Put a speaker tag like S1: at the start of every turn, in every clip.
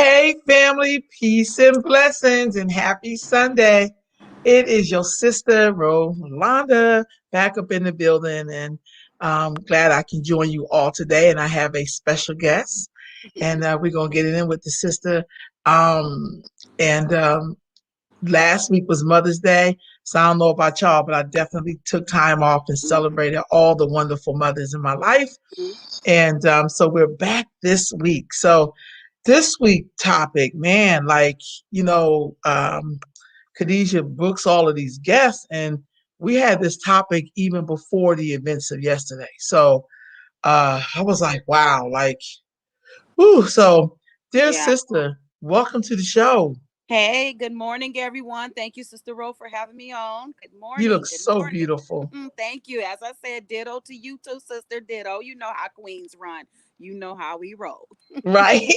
S1: Hey, family, peace and blessings, and happy Sunday. It is your sister, Rolanda, back up in the building, and I'm glad I can join you all today. And I have a special guest, and we're going to get it in with the sister. Um, and last week was Mother's Day, so I don't know about y'all, but I definitely took time off and celebrated all the wonderful mothers in my life. And so we're back this week. So this week topic, man, like, you know, Khadijah books all of these guests, and we had this topic even before the events of yesterday. So I was like, wow, like, whoo. So, dear
S2: Yeah.
S1: sister, welcome to the show.
S2: Hey, good morning, everyone. Thank you, Sister Ro, for having me on. Good
S1: You look
S2: morning. Good
S1: so
S2: morning.
S1: beautiful.
S2: Thank you. As I said, ditto to you too, Sister. Ditto. You know how queens run. You know how we roll.
S1: Right.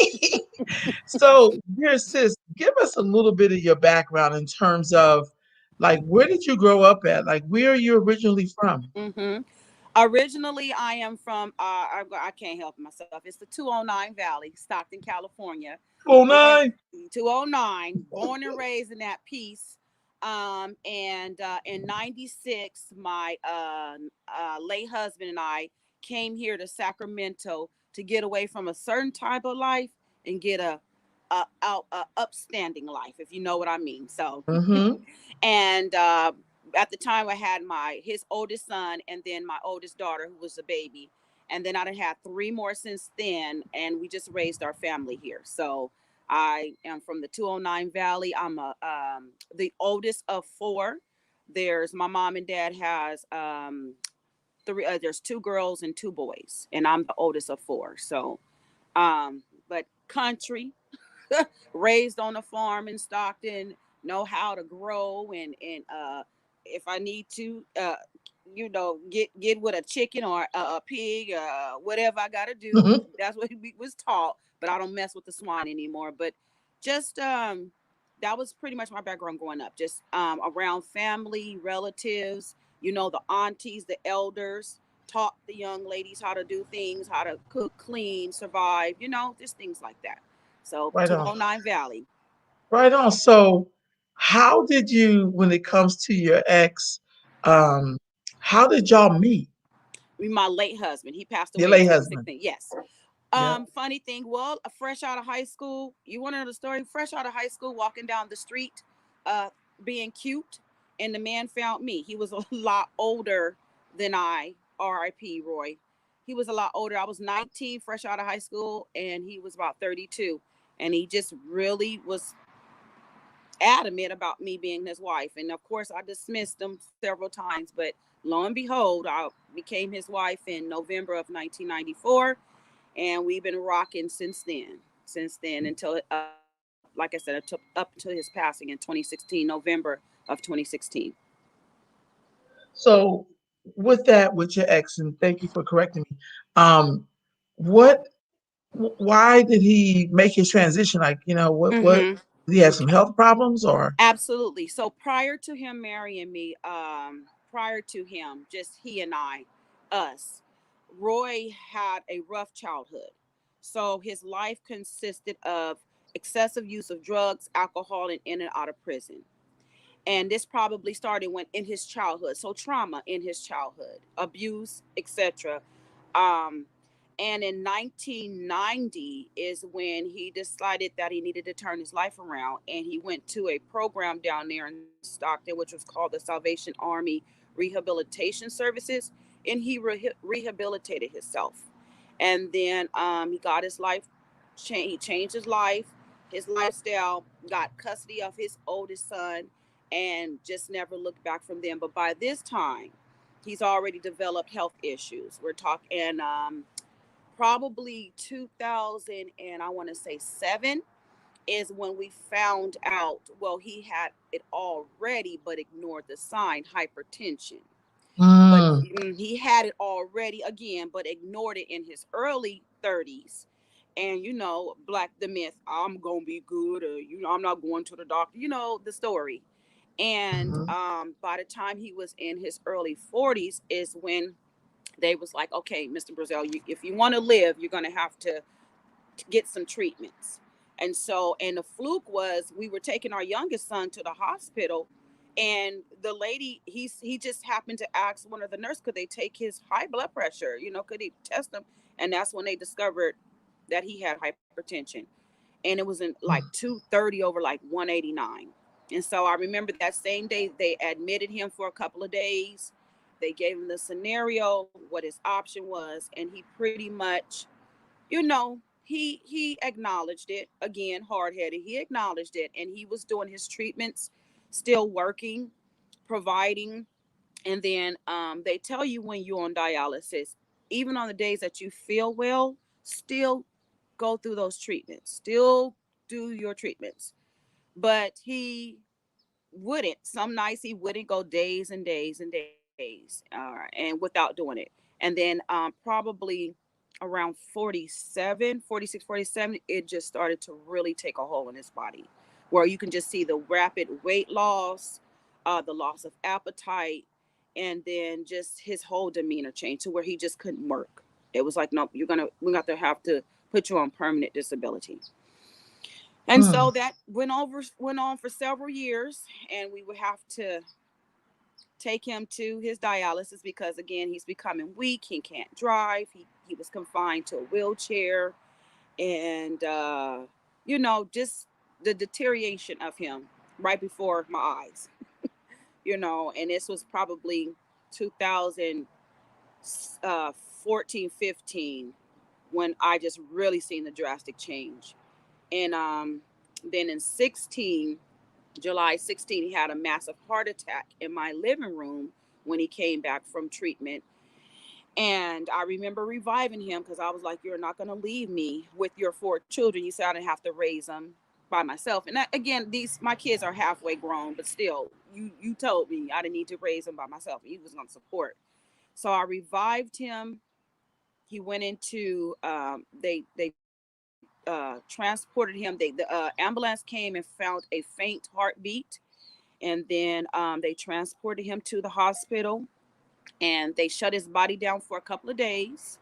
S1: So, dear sis, give us a little bit of your background in terms of like where did you grow up at? Like where are you originally from?
S2: hmm Originally, I am from, I can't help myself. It's the 209 Valley, Stockton, California.
S1: Oh
S2: Born
S1: nine.
S2: 209, born and raised in that piece. And in 96, my late husband and I came here to Sacramento to get away from a certain type of life and get a upstanding life, if you know what I mean. So,
S1: Mm-hmm.
S2: and at the time I had his oldest son and then my oldest daughter who was a baby, and then I done had three more since then, and we just raised our family here. So I am from the 209 Valley. I'm the oldest of four. There's my mom and dad has three. There's two girls and two boys, and I'm the oldest of four. So, but country, raised on a farm in Stockton, know how to grow and if I need to, get with a chicken or a pig, whatever I got to do.
S1: Mm-hmm.
S2: That's what we was taught. But I don't mess with the swine anymore. But just that was pretty much my background growing up. Just around family, relatives, the aunties, the elders. Taught the young ladies how to do things, how to cook, clean, survive, just things like that. So
S1: Right on.
S2: 209 Valley.
S1: Right on. So how did you, when it comes to your ex, um, how did y'all meet?
S2: My late husband, he passed
S1: Your
S2: away in
S1: late husband.
S2: 2016. Yes.
S1: Yeah.
S2: Funny thing, well, fresh out of high school, you want to know the story? Fresh out of high school, walking down the street, uh, being cute, and the man found me. He was a lot older than I. R.I.P. Roy. He was a lot older. I was 19, fresh out of high school, and he was about 32. And he just really was adamant about me being his wife. And of course, I dismissed him several times, but lo and behold, I became his wife in November of 1994, and we've been rocking since then. Since then, until like I said, it took up to his passing in 2016, November of 2016.
S1: So with that, with your ex, and thank you for correcting me. What why did he make his transition? Like, what
S2: Mm-hmm.
S1: did he have some health problems or
S2: Absolutely. So prior to him marrying me, prior to him, just he and us, Roy had a rough childhood. So his life consisted of excessive use of drugs, alcohol, and in and out of prison. And this probably started when in his childhood. So trauma in his childhood, abuse, etc. Um, and in 1990 is when he decided that he needed to turn his life around, and he went to a program down there in Stockton, which was called the Salvation Army Rehabilitation Services, and he rehabilitated himself. And then he got his life changed. He changed his lifestyle, got custody of his oldest son, and just never looked back from them. But by this time, he's already developed health issues. We're talking probably 2000, and I want to say 7 is when we found out. Well, he had it already, but ignored the sign, hypertension. But
S1: mm,
S2: he had it already again, but ignored it in his early 30s. And black the myth, I'm gonna be good, or I'm not going to the doctor. The story. And
S1: mhm.
S2: by the time he was in his early 40s is when they was like, okay, Mr. Brazil, if you want to live, you're going to have to get some treatments. And the fluke was we were taking our youngest son to the hospital, and the lady, he just happened to ask one of the nurses, could they take his high blood pressure? Could he test him? And that's when they discovered that he had hypertension, and it was in like 230 over like 189. And so I remember that same day they admitted him for a couple of days. They gave him the scenario, what his option was, and he pretty much, he acknowledged it. Again, hard-headed. He acknowledged it, and he was doing his treatments, still working, providing. And then they tell you when you're on dialysis, even on the days that you feel well, still go through those treatments, still do your treatments. But he wouldn't. Some nights he wouldn't go days and days and days, and without doing it. And then probably around 47, 46, 47, it just started to really take a hold in his body, where you can just see the rapid weight loss, the loss of appetite, and then just his whole demeanor changed to where he just couldn't work. It was like, no, we got to have to put you on permanent disability. And
S1: Mm.
S2: so that went on for several years, and we would have to take him to his dialysis because again he's becoming weak. He can't drive. He was confined to a wheelchair, and just the deterioration of him right before my eyes. And this was probably 2014, 15 when I just really seen the drastic change. And then in 16, July 16, he had a massive heart attack in my living room when he came back from treatment. And I remember reviving him because I was like, you're not going to leave me with your 4 children. You said I didn't have to raise them by myself. And that, again, my kids are halfway grown, but still, you told me I didn't need to raise them by myself. He was going to support. So I revived him. He went into, they transported him. The ambulance came and found a faint heartbeat, and then they transported him to the hospital, and they shut his body down for a couple of days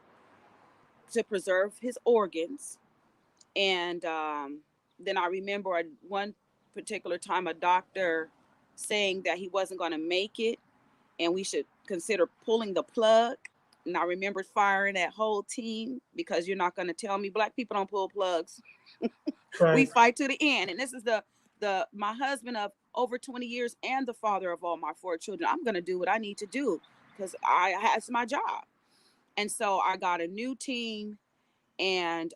S2: to preserve his organs. And then I remember at one particular time a doctor saying that he wasn't going to make it and we should consider pulling the plug. And I remember firing that whole team because you're not going to tell me black people don't pull plugs. We
S1: Right.
S2: fight to the end. And this is the my husband of over 20 years and the father of all my 4 children. I'm going to do what I need to do because it's my job. And so I got a new team, and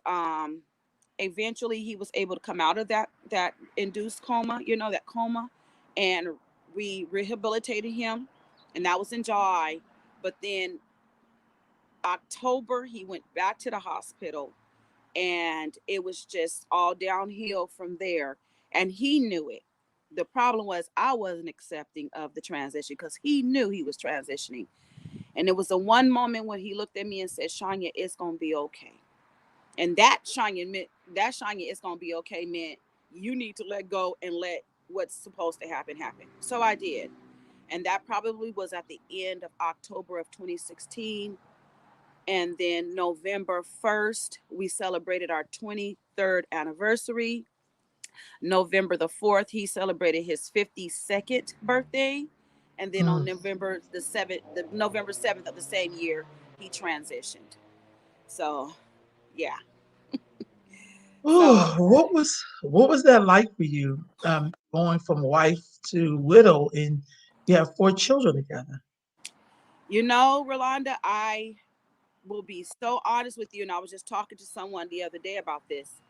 S2: eventually he was able to come out of that induced coma, that coma, and we rehabilitated him, and that was in July. But then October he went back to the hospital, and it was just all downhill from there. And he knew it. The problem was I wasn't accepting of the transition because he knew he was transitioning. And it was the one moment when he looked at me and said, Shania, it's gonna be okay. And that Shania, it's gonna be okay meant you need to let go and let what's supposed to happen happen. So I did. And that probably was at the end of October of 2016. And then November 1st, we celebrated our 23rd anniversary. November the 4th, he celebrated his 52nd birthday. And then on
S1: Mm.
S2: November 7th of the same year, he transitioned. So, yeah.
S1: Oh,
S2: So,
S1: what was that like for you? Going from wife to widow, and you have 4 children together.
S2: Rolanda, I will be so honest with you. And I was just talking to someone the other day about this.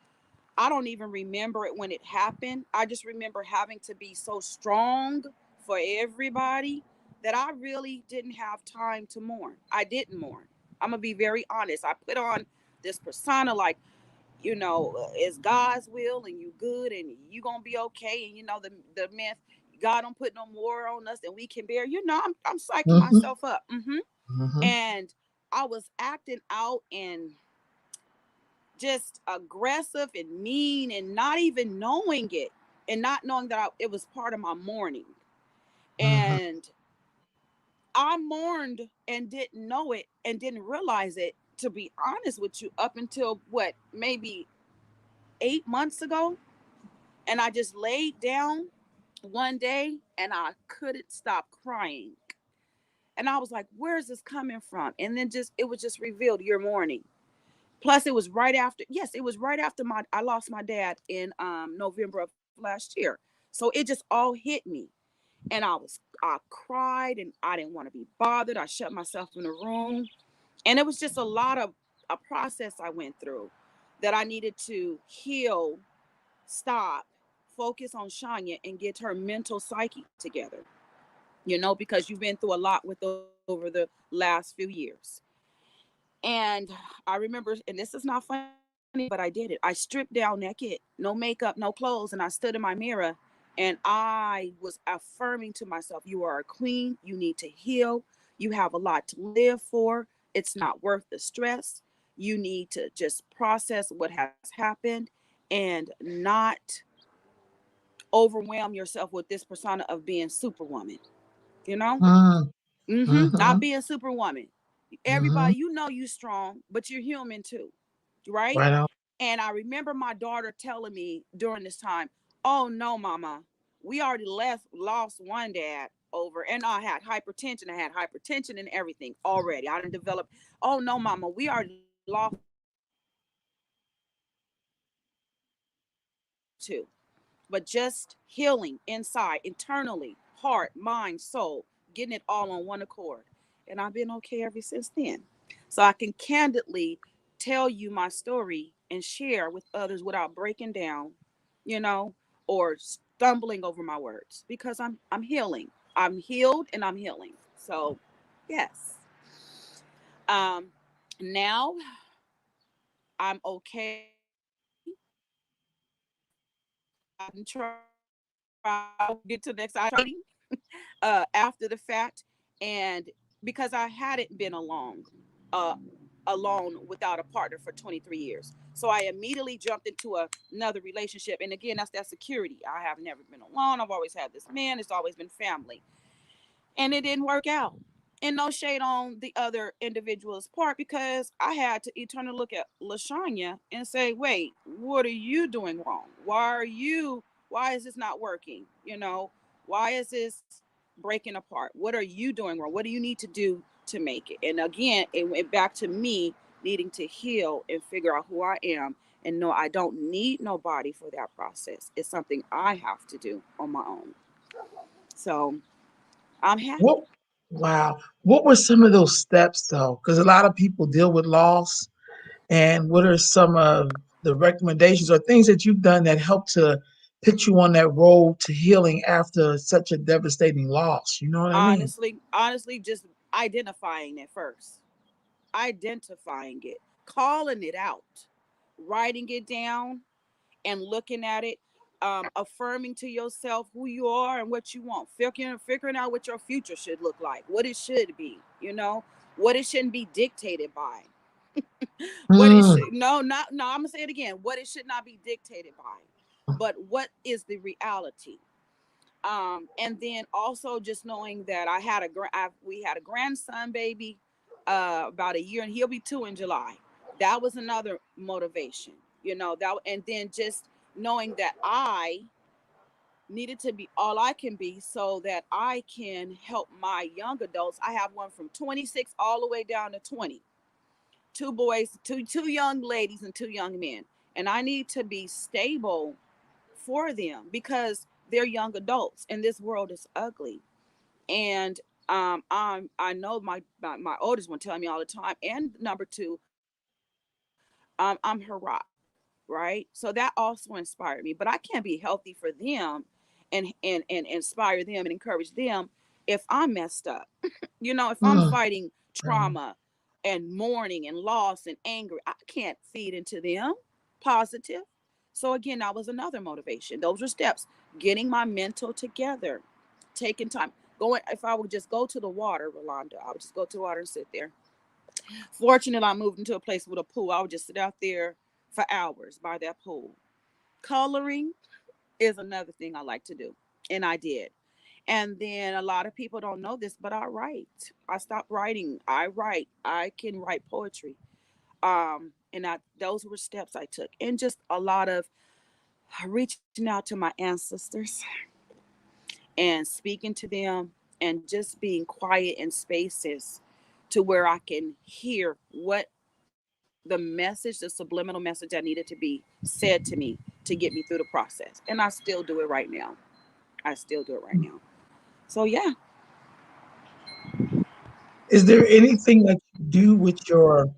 S2: I don't even remember it when it happened. I just remember having to be so strong for everybody that I really didn't have time to mourn. I didn't mourn. I'm going to be very honest. I put on this persona like, it's God's will and you good and you going to be okay. And, the myth, God don't put no more on us than we can bear. I'm psyching
S1: Hmm.
S2: myself up.
S1: Hmm.
S2: And I was acting out and just aggressive and mean and not even knowing it and not knowing that it was part of my mourning.
S1: Hmm.
S2: And I mourned and didn't know it and didn't realize it, to be honest with you, up until what, maybe 8 months ago, and I just laid down one day and I couldn't stop crying. And I was like, where is this coming from? And then just it was just revealed your morning. Plus, it was right after. Yes, it was right after my I lost my dad in November of last year. So it just all hit me, and I cried, and I didn't want to be bothered. I shut myself in a room, and it was just a process I went through that I needed to heal, stop, focus on Shanya, and get her mental psyche together. Because you've been through a lot with over the last few years. And I remember, and this is not funny, but I did it. I stripped down naked, no makeup, no clothes, and I stood in my mirror and I was affirming to myself, you are a queen, you need to heal, you have a lot to live for, it's not worth the stress. You need to just process what has happened and not overwhelm yourself with this persona of being superwoman, you know?
S1: Mm,
S2: Not
S1: mm-hmm,
S2: being superwoman.
S1: mm-hmm.
S2: Everybody, you strong, but you're human too, right?
S1: Right on.
S2: And I remember my daughter telling me during this time, "Oh no, mama, we already lost one dad over, and I had hypertension. I had hypertension and everything already. I didn't develop. Oh no, mama, we already lost one dad over, and I had hypertension and everything already. I didn't develop too." But just healing inside, internally, heart, mind, soul, getting it all on one accord. And I've been okay ever since then. So I can candidly tell you my story and share with others without breaking down, you know, or stumbling over my words because I'm healing. I'm healed and I'm healing. So, yes. Um Now I'm okay. I can try to get to the next. I tried dating after the fact, and because I hadn't been uh, alone without a partner for 23 years, so I immediately jumped into another relationship. And again, that's that security. I have never been alone. I've always had this man. It's always been family, and it didn't work out. And no shade on the other individual's part because I had to eternally look at LaShanya and say, wait, what are you doing wrong? Why is this not working? Why is this breaking apart? What are you doing wrong? What do you need to do to make it? And again, it went back to me needing to heal and figure out who I am and know I don't need nobody for that process. It's something I have to do on my own. So I'm
S1: What?
S2: happy.
S1: Wow. What were some of those steps though? Because a lot of people deal with loss. And what are some of the recommendations or things that you've done that help to put you on that road to healing after such a devastating loss? You know what I mean?
S2: Honestly, just identifying it first, identifying it, calling it out, writing it down, and looking at it, affirming to yourself who you are and what you want, figuring out what your future should look like, what it should be, what it shouldn't be dictated by, what it
S1: Mm,
S2: should no not no I'm gonna say it again, what it should not be dictated by, but what is the reality. And then also just knowing that we had a grandson baby about a year, and he'll be 2 in July. That was another motivation, that. And then just knowing that I needed to be all I can be so that I can help my young adults. I have one from 26 all the way down to 20, two boys, two young ladies, and two young men, and I need to be stable for them because they're young adults and this world is ugly. And I know my oldest one telling me all the time, and number two, I'm her rock, right? So that also inspired me. But I can't be healthy for them and inspire them and encourage them if I'm messed up. If I'm
S1: mm,
S2: fighting
S1: mm.
S2: trauma and mourning and loss and anger, I can't feed into them positive. So again, that was another motivation. Those were steps. Getting my mental together, taking time. Going, if I would just go to the water, Rolanda, I would just go to the water and sit there. Fortunately, I moved into a place with a pool. I would just sit out there for hours by that pool. Coloring is another thing I like to do, and I did. And then a lot of people don't know this, but I write. I stopped writing. I write. I can write poetry. And those were steps I took, and just a lot of reaching out to my ancestors and speaking to them, and just being quiet in spaces to where I can hear what the message, the subliminal message that needed to be said to me to get me through the process. And I still do it right now. I still do it right now. So yeah.
S1: Is there anything that you do with your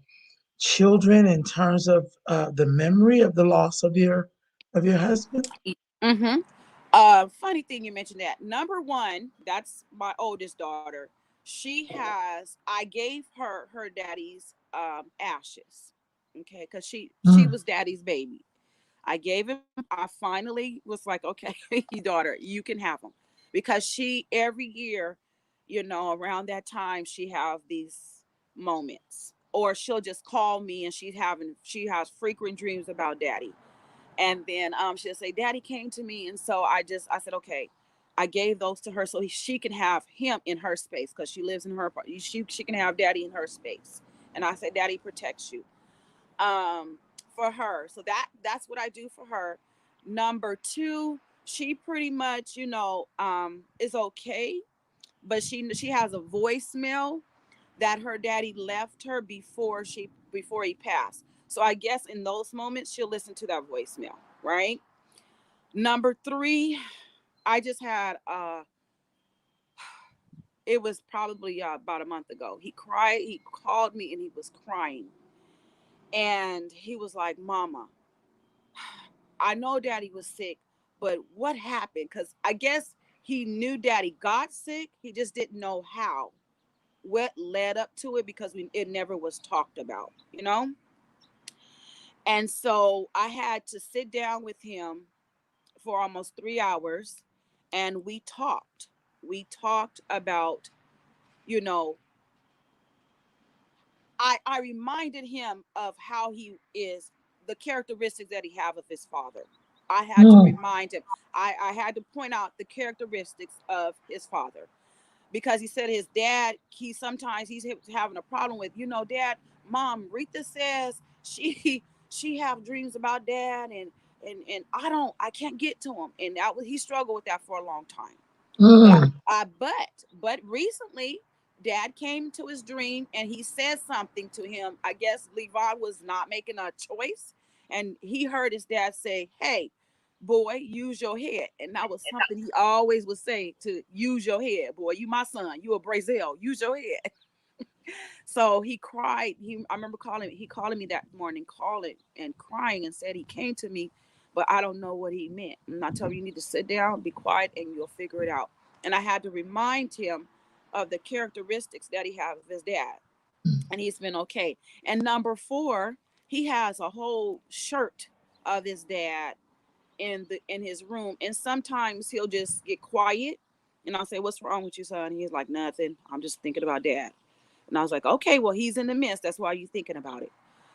S1: children in terms of the memory of the loss of your husband?
S2: Mm-hmm. Funny thing you mentioned that. Number one, that's my oldest daughter. She has. I gave her daddy's ashes. Okay, because she
S1: Mm,
S2: was daddy's baby. I gave him. I finally was like, okay, daughter, you can have them, because she every year, around that time, she have these moments, or she'll just call me, and she has frequent dreams about daddy, and then she'll say, daddy came to me, and so I said, okay, I gave those to her so she can have him in her space, because she lives in her, she can have daddy in her space. And I said, daddy protects you, um for her. So that's what I do for her. Number two, she pretty much, is okay, but she has a voicemail that her daddy left her before he passed. So I guess in those moments she'll listen to that voicemail, right? Number three, I just had it was probably about a month ago. He called me and he was crying. And he was like, Mama, I know daddy was sick, but what happened? Because I guess he knew daddy got sick. He just didn't know how. What led up to it, because it never was talked about, you know? And so I had to sit down with him for almost 3 hours, and we talked. We talked about, you know, I reminded him of how he is, the characteristics that he have of his father. I had to
S1: mm,
S2: remind him. I had to point out the characteristics of his father, because he said his dad, he's having a problem with, dad, mom, Rita says she have dreams about dad, and I can't get to him. And he struggled with that for a long time. But
S1: mm,
S2: but recently, dad came to his dream and he said something to him. I guess Levon was not making a choice, and he heard his dad say, hey, boy, use your head. And that was something he always would say, to use your head, boy. You my son. You a Brazil. Use your head. So he cried. I remember calling me that morning, calling and crying, and said he came to me, but I don't know what he meant. And I told him, you need to sit down, be quiet, and you'll figure it out. And I had to remind him of the characteristics that he has of his dad. And he's been okay. And number four, he has a whole shirt of his dad in his room. And sometimes he'll just get quiet, and I'll say, what's wrong with you, son? And he's like, nothing. I'm just thinking about dad. And I was like, okay, well, he's in the midst. That's why you're thinking about it.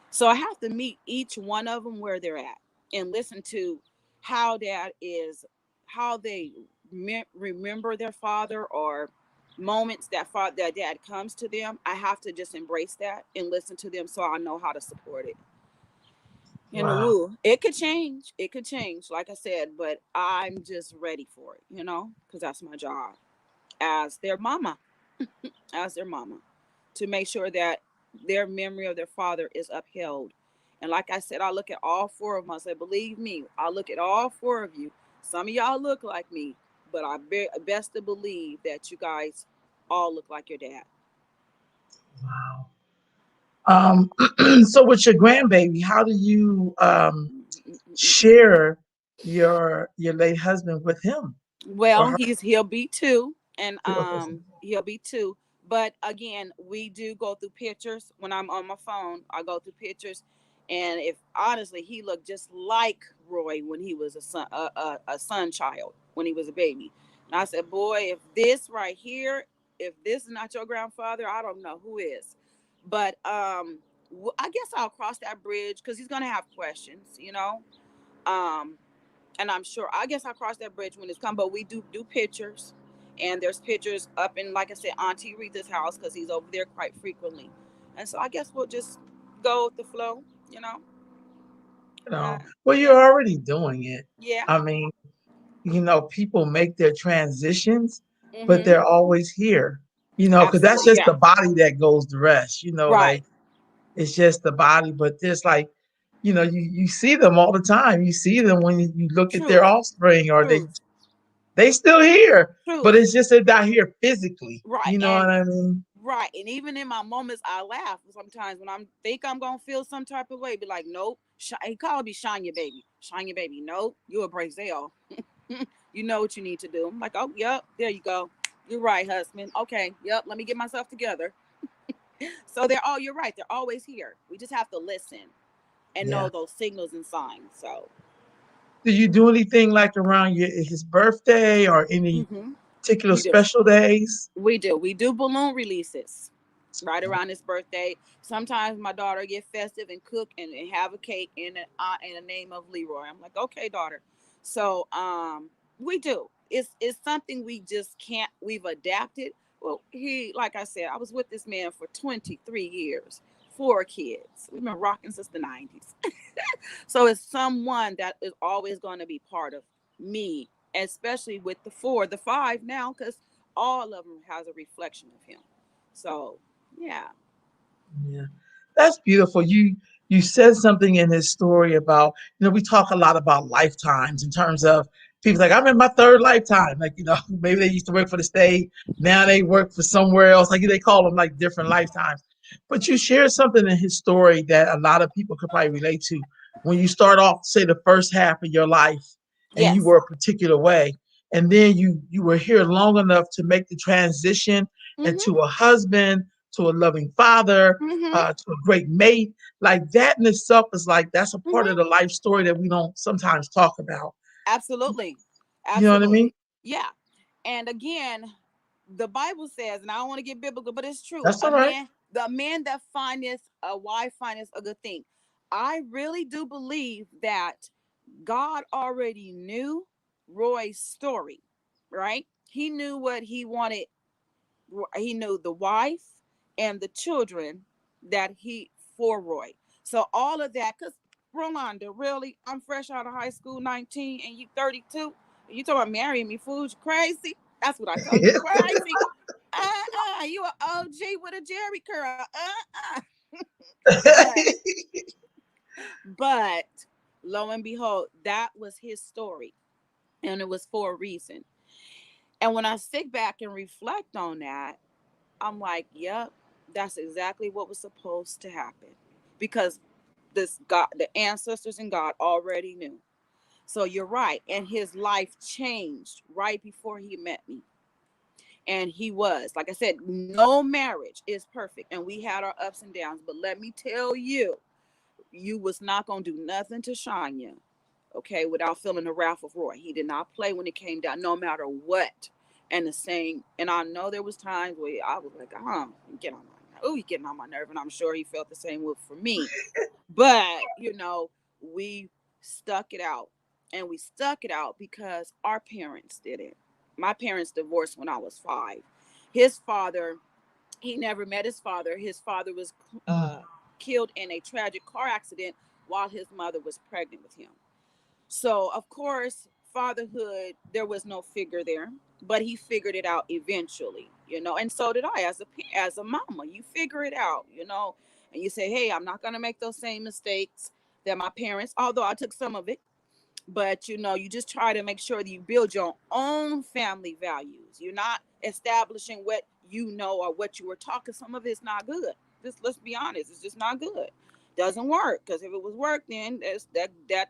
S2: So I have to meet each one of them where they're at, and listen to how dad is, how they remember their father, or moments that dad comes to them. I have to just embrace that and listen to them, so I know how to support it. In the
S1: wow.
S2: woo, it could change. It could change, like I said, but I'm just ready for it, because that's my job as their mama, as their mama, to make sure that their memory of their father is upheld. And like I said, I look at all four of them. I say, believe me, I look at all four of you. Some of y'all look like me, but best to believe that you guys all look like your dad.
S1: Wow. So with your grandbaby, how do you share your late husband with him or
S2: Well,
S1: her?
S2: he'll be two, and
S1: Okay.
S2: he'll be two. But again, we do go through pictures. When I'm on my phone, I go through pictures, and if honestly, he looked just like Roy when he was a son child, when he was a baby. And I said, boy, if this right here, if this is not your grandfather, I don't know who is. But I guess I'll cross that bridge, because he's gonna have questions. Um, and I'm sure, I guess I'll cross that bridge when it's come. But we do pictures, and there's pictures up in, like I said, Auntie Rita's house, because he's over there quite frequently. And so I guess we'll just go with the flow. You know, uh,
S1: Well,
S2: yeah,
S1: you're already doing it.
S2: yeah,
S1: I mean, people make their transitions, but
S2: mm-hmm,
S1: they're always here. Because that's
S2: absolutely,
S1: just
S2: yeah,
S1: the body that goes the rest.
S2: right,
S1: Like it's just the body, but there's like, you see them all the time. You see them when you look at their
S2: truth,
S1: offspring, or
S2: truth,
S1: they still here, but
S2: truth,
S1: it's just they're not here physically.
S2: right,
S1: You know
S2: and
S1: what I mean?
S2: right, and even in my moments, I laugh sometimes when I'm gonna feel some type of way. Be like, nope. He called me Shanya baby, Shanya baby. Nope, you a Brazil. You know what you need to do. I'm like, oh, yep, there you go. You're right, husband. Okay, yep. Let me get myself together. So you're right. They're always here. We just have to listen and know
S1: Yeah.
S2: those signals and signs. So,
S1: Do you do anything like around his birthday or any
S2: hmm
S1: particular
S2: we do.
S1: special days?
S2: We do. We do balloon releases right around his birthday. Sometimes my daughter get festive and cook and have a cake in the name of Leroy. I'm like, okay, daughter. So we do. It's something we just can't. We've adapted. Well, like I said, I was with this man for 23 years, 4 kids. We've been rocking since the 90s. So it's someone that is always going to be part of me, especially with the 5 now, because all of them has a reflection of him. So yeah.
S1: Yeah. That's beautiful. You said something in this story about, we talk a lot about lifetimes in terms of people like, I'm in my third lifetime. Like, maybe they used to work for the state, now they work for somewhere else. Like they call them like different lifetimes. But you shared something in his story that a lot of people could probably relate to. When you start off, say the first half of your life and you
S2: Yes.
S1: were a particular way, and then you were here long enough to make the transition
S2: Mhm.
S1: into a husband, to a loving father,
S2: Mhm.
S1: to a great mate. Like that in itself is like that's a part of
S2: Mhm.
S1: the life story that we don't sometimes talk about.
S2: Absolutely.
S1: You know what I mean?
S2: Absolutely. Yeah. And again, the Bible says, and I don't want to get biblical, but it's true.
S1: That's all right.
S2: The man that findeth a wife findeth a good thing. I really do believe that God already knew Roy's story, right? He knew what he wanted. He knew the wife and the children that he for Roy. So all of that, because Rolanda, really, I'm fresh out of high school, 19, and you 32. And you talking about marrying me, fools? You crazy? That's what I told you. Crazy. You an OG with a Jerry curl. But but lo and behold, that was his story, and it was for a reason. And when I sit back and reflect on that, I'm like, yep, that's exactly what was supposed to happen. Because this God, the ancestors and God already knew. So you're right. And his life changed right before he met me. And he was, like I said, no marriage is perfect. And we had our ups and downs. But let me tell you, you was not gonna do nothing to Shanya, okay, without feeling the wrath of Roy. He did not play when it came down, no matter what. And the same, and I know there was times where I was like, get on my, oh, he getting on my nerve, and I'm sure he felt the same with for me. But we stuck it out, and we stuck it out because our parents did it. My parents divorced when I was 5. His father, he never met his father. His father was killed in a tragic car accident while his mother was pregnant with him. So, of course, fatherhood, there was no figure there, but he figured it out eventually. And so did I as a mama. You figure it out, and you say, "Hey, I'm not going to make those same mistakes that my parents, although I took some of it, but you just try to make sure that you build your own family values. You're not establishing what you know or what you were taught, because some of it's not good. Just let's be honest, it's just not good. Doesn't work, because if it was work, then that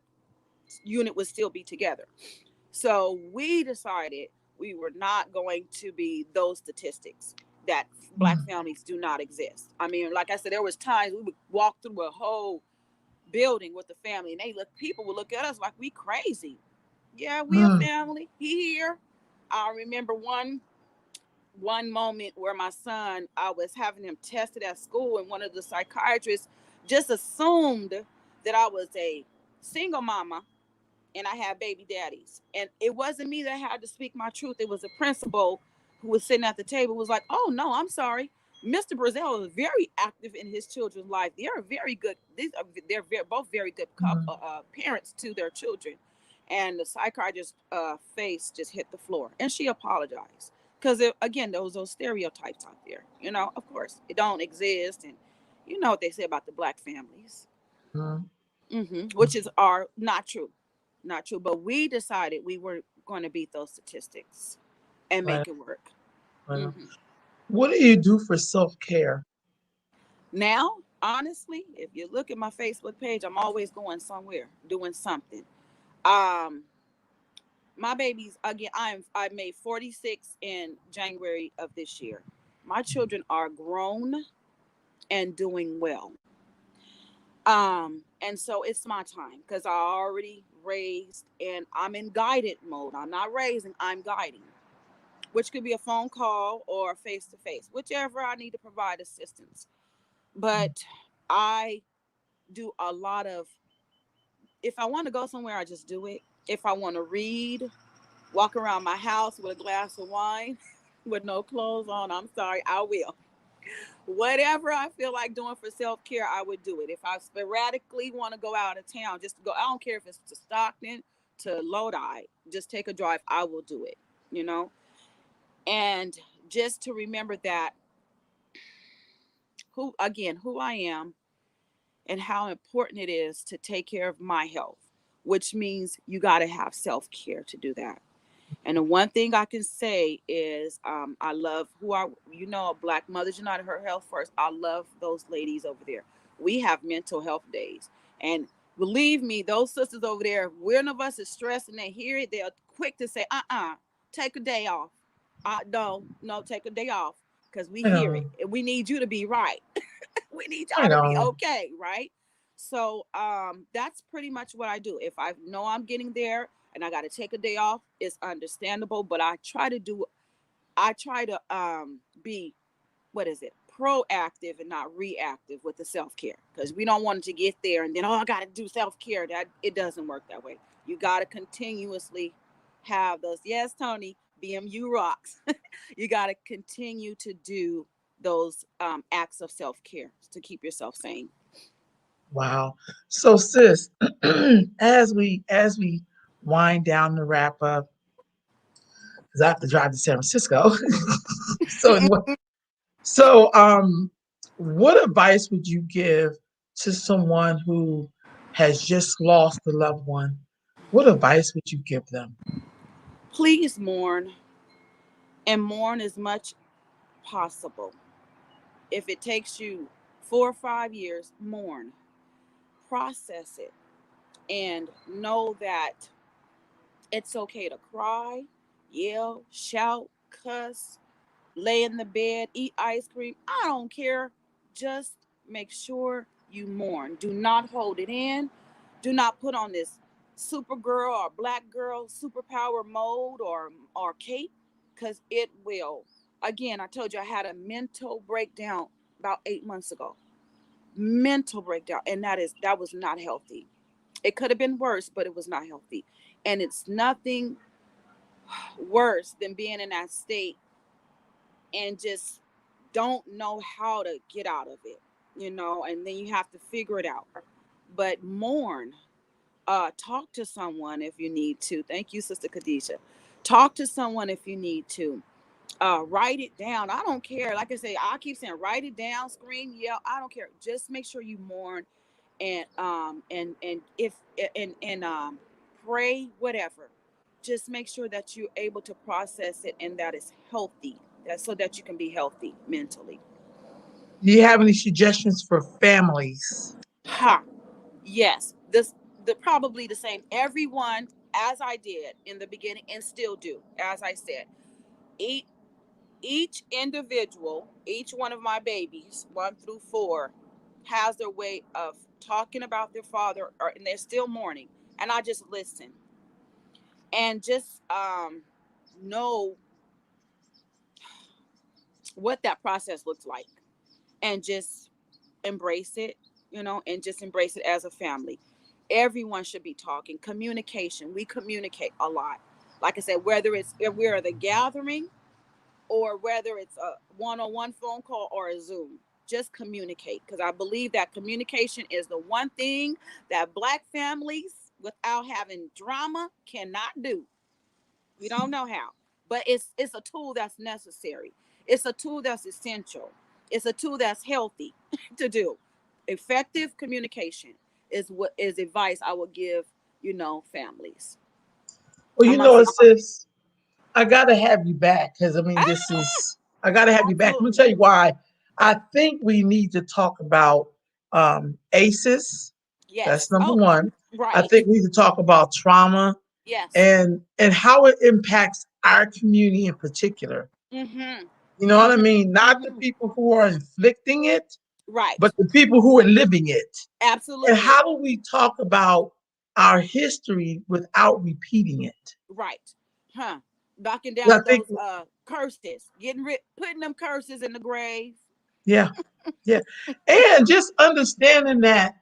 S2: unit would still be together. So we decided we were not going to be those statistics that black
S1: Mm,
S2: families do not exist. I mean, like I said, there was times we would walk through a whole building with the family, and people would look at us like we crazy. Yeah, we a
S1: mm,
S2: family. He here. I remember one moment where my son, I was having him tested at school, and one of the psychiatrists just assumed that I was a single mama and I had baby daddies. And it wasn't me that had to speak my truth. It was a principal who was sitting at the table, was like, "Oh no, I'm sorry. Mr. Brazil is very active in his children's life. They are very good. They're both very good
S1: Mm,
S2: parents to their children. And the psychiatrist's face just hit the floor, and she apologized because again, there was those stereotypes out there. Of course, it don't exist, and you know what they say about the black families,
S1: mm,
S2: which is are not true, not true. But we decided we were going to beat those statistics and
S1: right,
S2: make it work.
S1: right.
S2: hmm
S1: What do you do for self-care?
S2: Now, honestly, if you look at my Facebook page, I'm always going somewhere, doing something. Um, my babies again. I made 46 in January of this year. My children are grown and doing well. And so it's my time because I already raised and I'm in guided mode. I'm not raising, I'm guiding, which could be a phone call or face to face, whichever I need to provide assistance. But I do a lot of, if I want to go somewhere, I just do it. If I want to read, walk around my house with a glass of wine with no clothes on, I'm sorry, I will. Whatever I feel like doing for self care, I would do it. If I sporadically want to go out of town, just to go, I don't care if it's to Stockton, to Lodi, just take a drive, I will do it, you know? And just to remember that who I am and how important it is to take care of my health, which means you got to have self care to do that. And the one thing I can say is, I love Black Mothers United, her health first. I love those ladies over there. We have mental health days. And believe me, those sisters over there, if one of us is stressed and they hear it, they're quick to say, take a day off. No, take a day off because we
S1: I
S2: hear it.
S1: know,
S2: And we need you to be right. We need
S1: I
S2: y'all to be
S1: know.
S2: okay, right? So that's pretty much what I do. If I know I'm getting there and I got to take a day off, it's understandable. But I try to be, what is it, proactive and not reactive with the self care, because we don't want it to get there and then, oh, I got to do self care. That it doesn't work that way. You got to continuously have those. Yes, Tony, BMU rocks. You got to continue to do those acts of self care to keep yourself sane.
S1: Wow. So, sis, as we wind down the wrap up, because I have to drive to San Francisco. so, what advice would you give to someone who has just lost a loved one? What advice would you give them?
S2: Please mourn, and mourn as much possible. If it takes you 4 or 5 years, mourn, process it, and know that it's okay to cry, yell, shout, cuss, lay in the bed, eat ice cream. I don't care. Just make sure you mourn. Do not hold it in. Do not put on this Supergirl or Black Girl superpower mode or cape, because it will. Again, I told you I had a mental breakdown about 8 months ago. Mental breakdown, and that was not healthy. It could have been worse, but it was not healthy. And it's nothing worse than being in that state and just don't know how to get out of it, and then you have to figure it out. But mourn, talk to someone if you need to. Thank you, Sister Khadijah. Talk to someone if you need to. Write it down. I don't care. Like I say, I keep saying, write it down, scream, yell. I don't care. Just make sure you mourn, and if and pray, whatever. Just make sure that you're able to process it and that it's healthy. That so that you can be healthy mentally.
S1: Do you have any suggestions for families?
S2: Ha. Yes. The probably the same. Everyone, as I did in the beginning and still do, as I said, each each individual, each one of my babies, 1 through 4, has their way of talking about their father, and they're still mourning. And I just listen and just know what that process looks like, and just embrace it, and just embrace it as a family. Everyone should be talking. Communication. We communicate a lot. Like I said, whether it's if we're at the gathering or whether it's a one-on-one phone call or a Zoom. Just communicate, because I believe that communication is the one thing that Black families, without having drama, cannot do. We don't know how, but it's a tool that's necessary. It's a tool that's essential. It's a tool that's healthy to do. Effective communication is what is advice I would give, families.
S1: Well,
S2: I'm not saying
S1: sis, I gotta have you back because I mean, this
S2: ah,
S1: is I gotta have you back. Let me
S2: absolutely.
S1: tell you why. I think we need to talk about ACEs. That's
S2: Yes.
S1: number
S2: Oh,
S1: one. I
S2: right.
S1: think we need to talk about trauma
S2: Yes.
S1: and how it impacts our community in particular.
S2: Mhm.
S1: You know what I
S2: Mhm.
S1: mean? Not the
S2: Mhm.
S1: people who are inflicting it, but
S2: Right.
S1: the people who are living it. And
S2: Absolutely.
S1: how do we talk about our history without repeating it?
S2: Right. Huh. Knocking
S1: I
S2: down
S1: think,
S2: those curses, putting them curses in the grave.
S1: yeah, yeah. And just understanding that,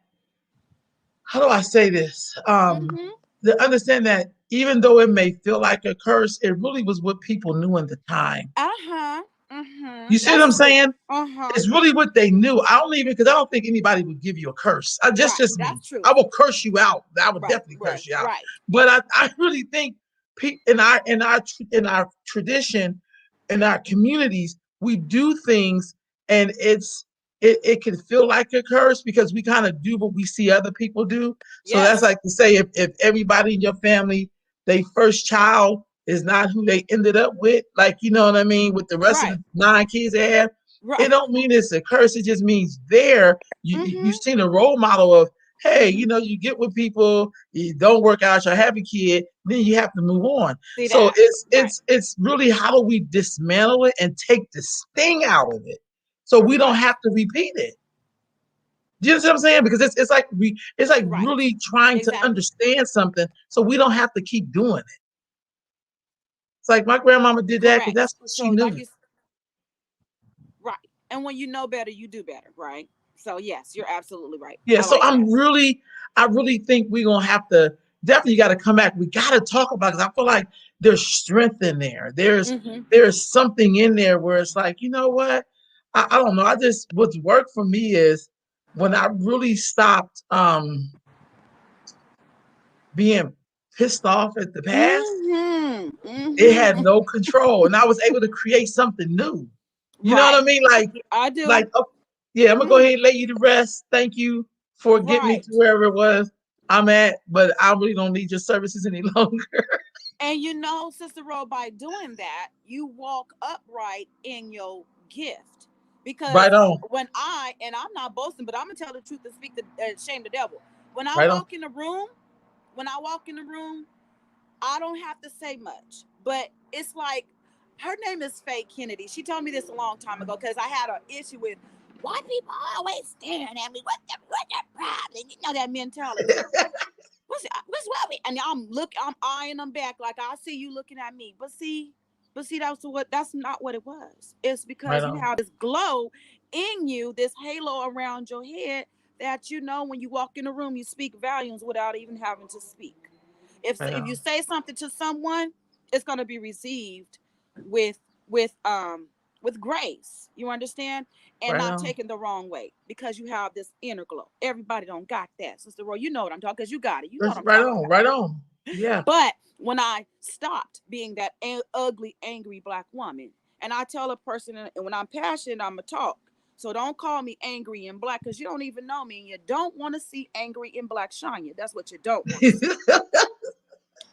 S1: how do I say this?
S2: Mhm.
S1: The understand that even though it may feel like a curse, it really was what people knew in the time.
S2: Uh-huh.
S1: You
S2: Mhm.
S1: see what
S2: That's
S1: I'm
S2: true.
S1: saying?
S2: Uh-huh.
S1: It's really what they knew. I don't even because I don't think anybody would give you a curse.
S2: Right.
S1: Just me.
S2: That's true.
S1: I will curse you out. I would
S2: Right.
S1: definitely
S2: Right.
S1: curse you out.
S2: Right.
S1: But I really think in our tradition, in our communities, we do things, and it can feel like a curse because we kind of do what we see other people do. So that's
S2: Yes.
S1: like to say if everybody in your family, their first child is not who they ended up with, like you know what I mean, with the rest of
S2: Right.
S1: the 9 kids they have, it
S2: Right.
S1: don't mean it's a curse. It just means there you've
S2: Mhm.
S1: seen a role model of, hey,
S2: Mhm.
S1: you get with people, you don't work out, you have a kid, then you have to move on.
S2: See
S1: So
S2: that. Right.
S1: it's really how do we dismantle it and take the sting out of it so we don't
S2: Right.
S1: have to repeat it. Do you know what I'm saying? Because it's like
S2: Right.
S1: really trying to
S2: Exactly.
S1: understand something so we don't have to keep doing it. It's like my grandmama did that because
S2: Correct.
S1: that's what she
S2: So like
S1: knew.
S2: you right. And when you know better, you do better, right? So yes, you're absolutely right.
S1: Yeah,
S2: I
S1: so
S2: like that.
S1: I really think we're gonna have to definitely got to come back. We got to talk about because I feel like there's strength in there.
S2: Mhm.
S1: There's something in there where it's like, you know what? I don't know. I just what's worked for me is when I really stopped being pissed off at the past.
S2: Mhm.
S1: It had
S2: Mhm.
S1: no control, and I was able to create something new. You know what I
S2: Right.
S1: mean?
S2: I
S1: Like,
S2: do.
S1: oh, yeah, I'm gonna go
S2: Mm.
S1: ahead and lay you to rest. Thank you for getting me to
S2: Right.
S1: wherever it was I'm at, but I really don't need your services any longer.
S2: And Sister Ro, by doing that, you walk upright in your gift.
S1: Right
S2: Because
S1: on,
S2: and I'm not boasting, but I'm gonna tell the truth and speak the shame the devil. When I
S1: right on.
S2: walk in the room, when I walk in the room, I don't have to say much. But it's like her name is Faye Kennedy. She told me this a long time ago because I had an issue with why people always staring at me. What the problem? You know that mentality. What's and I'm eyeing them back like I see you looking at me. But see that's not what it was. It's
S1: Right
S2: because you
S1: on,
S2: have this glow in you, this halo around your head that when you walk in a room you speak volumes without even having to speak. If you
S1: on,
S2: say something to someone, it's going to be received with with um with grace. You understand? And
S1: right
S2: not
S1: on.
S2: taken the wrong way because you have this inner glow. Everybody don't got that, Sister Roy. You know what I'm talking because you got it. You know what
S1: That's
S2: I'm
S1: right
S2: talking
S1: on,
S2: about.
S1: right on. Yeah.
S2: But when I stopped being that ugly, angry Black woman, and I tell a person, and when I'm passionate, I'm a talk. So don't call me angry and black because you don't even know me and you don't want to see angry and black Shania. That's what you don't want to see.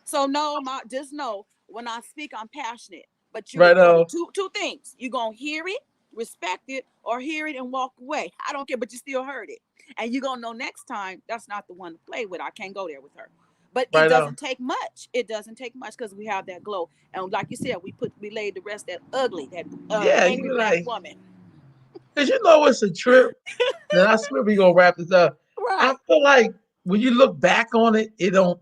S2: So no, just know when I speak, I'm passionate. But you
S1: Right on.
S2: two things. You're gonna hear it, respect it, or hear it and walk away. I don't care, but you still heard it. And you're gonna know next time that's not the one to play with. I can't go there with her. But it
S1: Right on.
S2: doesn't take much. It doesn't take much because we have that glow. And like you said, we laid the rest that ugly, that
S1: Yeah,
S2: angry
S1: you're
S2: Black
S1: like,
S2: woman.
S1: because you know it's a trip. And I swear we gonna wrap this up. I
S2: Right,
S1: feel like when you look back on it, it don't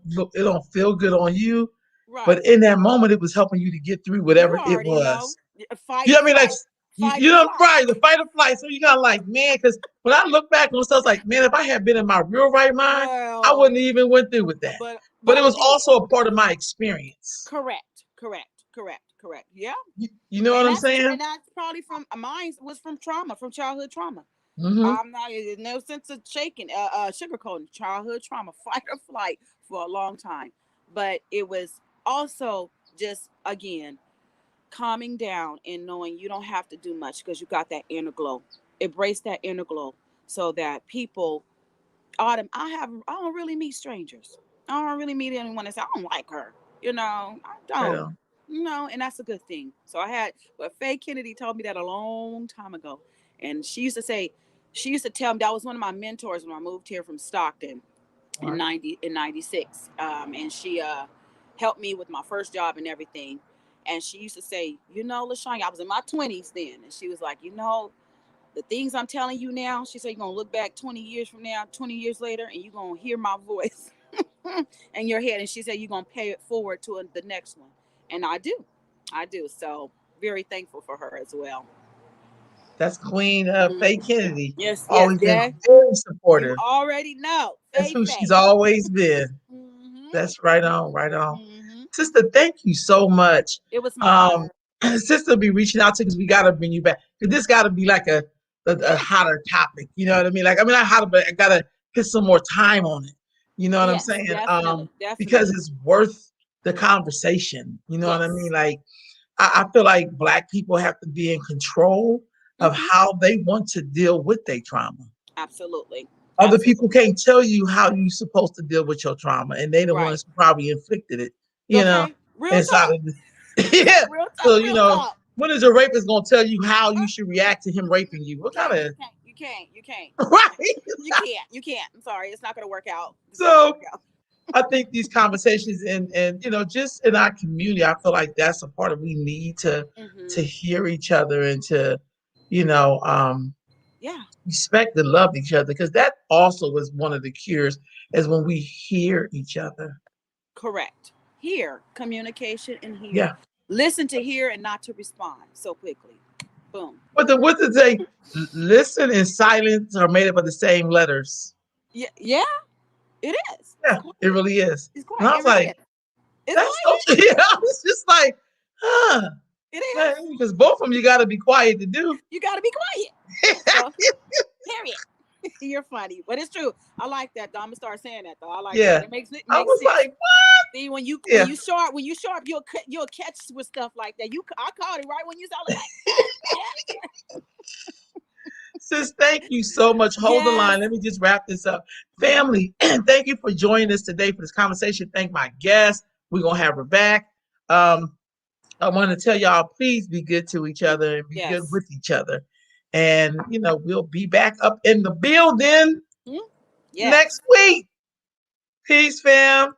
S1: feel good on you.
S2: right.
S1: But in that moment, it was helping you to get through
S2: You
S1: whatever it
S2: already know.
S1: was.
S2: Fight
S1: You know
S2: or
S1: what I mean? Like
S2: flight. Fight
S1: you
S2: or
S1: know,
S2: flight.
S1: right, the fight or flight. So you got like, man, because when I look back on stuff, like, man, if I had been in my real right mind, I
S2: Well,
S1: wouldn't even went through with that.
S2: but
S1: But it
S2: I
S1: was
S2: did.
S1: also a part of my experience.
S2: Correct. Correct. Correct. correct. Yeah.
S1: You know what I'm saying?
S2: And that's probably from mine was from trauma, from childhood trauma.
S1: Mm-hmm.
S2: I'm not in no sense of shaking, sugarcoating childhood trauma, fight or flight for a long time. But it was also just again calming down and knowing you don't have to do much because you got that inner glow. Embrace that inner glow so that people I don't really meet strangers. I don't really meet anyone that say I don't like her. I
S1: Right
S2: don't.
S1: on.
S2: And that's a good thing. So but Faye Kennedy told me that a long time ago. And she used to tell me that was one of my mentors when I moved here from Stockton
S1: All
S2: in
S1: right.
S2: 96. And she helped me with my first job and everything. And she used to say, LaShawn, I was in my 20s then. And she was like, the things I'm telling you now, she said, you're going to look back 20 years from now, 20 years later, and you're going to hear my voice in your head. And she said, you're going to pay it forward to the next one. And I do. I do. So very thankful for her as well.
S1: That's Queen Faye
S2: Mm-hmm.
S1: Kennedy.
S2: Yes, yes,
S1: Always been
S2: yeah.
S1: very
S2: You
S1: supportive.
S2: already know.
S1: That's
S2: Faye
S1: who she's
S2: Faye.
S1: always been.
S2: Mm-hmm.
S1: That's right on, right on.
S2: Mm-hmm.
S1: Sister, thank you so much.
S2: It was my
S1: Um,
S2: honor.
S1: Sister will be reaching out to because we gotta bring you back. 'Cause this gotta be like a
S2: Yeah.
S1: hotter topic. You know what I mean? Like, I mean, not hotter, but I gotta put some more time on it. You know what I'm
S2: Yes,
S1: saying?
S2: definitely.
S1: Because
S2: Definitely.
S1: it's worth the conversation. You know what I mean?
S2: Yes.
S1: Like, I feel like Black people have to be in control of
S2: Mm-hmm.
S1: how they want to deal with their trauma.
S2: Absolutely.
S1: Other people
S2: Absolutely.
S1: can't tell you how you're supposed to deal with your trauma, and they the
S2: Right.
S1: ones who probably inflicted it, you know,
S2: Okay. Real
S1: inside
S2: talk.
S1: of the yeah.
S2: Real talk.
S1: So,
S2: Real talk.
S1: when is a rapist gonna tell you how you should react to him raping you?
S2: You
S1: What kind
S2: can't.
S1: of
S2: You can't. You can't. You can't.
S1: right?
S2: You can't. You can't. I'm sorry. It's not gonna work out. It's not gonna
S1: So
S2: work out.
S1: I think these conversations and just in our community, I feel like that's a part of we need to
S2: Mm-hmm.
S1: hear each other and to, you know, um,
S2: Yeah.
S1: respect and love each other because that also is one of the cures is when we hear each other.
S2: Correct. Hear communication and hear.
S1: Yeah.
S2: Listen to hear and not to respond so quickly. Boom.
S1: What did they listen and silence are made up of the same letters?
S2: Yeah. Yeah. It is. It's
S1: Yeah, it
S2: quiet.
S1: really is.
S2: It's
S1: And
S2: quiet.
S1: I
S2: It
S1: was
S2: really is.
S1: like,
S2: It's
S1: that's so
S2: quiet.
S1: yeah. I was just like, huh.
S2: It is.
S1: Because both of them you gotta be quiet to do.
S2: You got to be quiet. So period. You're funny, but it's true. I like that. Though. I'm gonna start saying that though. I like that.
S1: Yeah.
S2: It
S1: I
S2: makes
S1: was
S2: sense.
S1: like, what?
S2: See,
S1: Yeah.
S2: when you sharp, you'll catch with stuff like that. I caught it right when you said like,
S1: Sis, thank you so much. Hold the
S2: yes,
S1: line. Let me just wrap this up.
S2: mm-hmm.
S1: Family, thank you for joining us today for this conversation. Thank my guest. We're gonna have her back. Um, I want to tell y'all, please be good to each other and be good
S2: Yes,
S1: with each other. And we'll be back up in the building
S2: mm-hmm.
S1: next
S2: Yes.
S1: week. Peace, fam.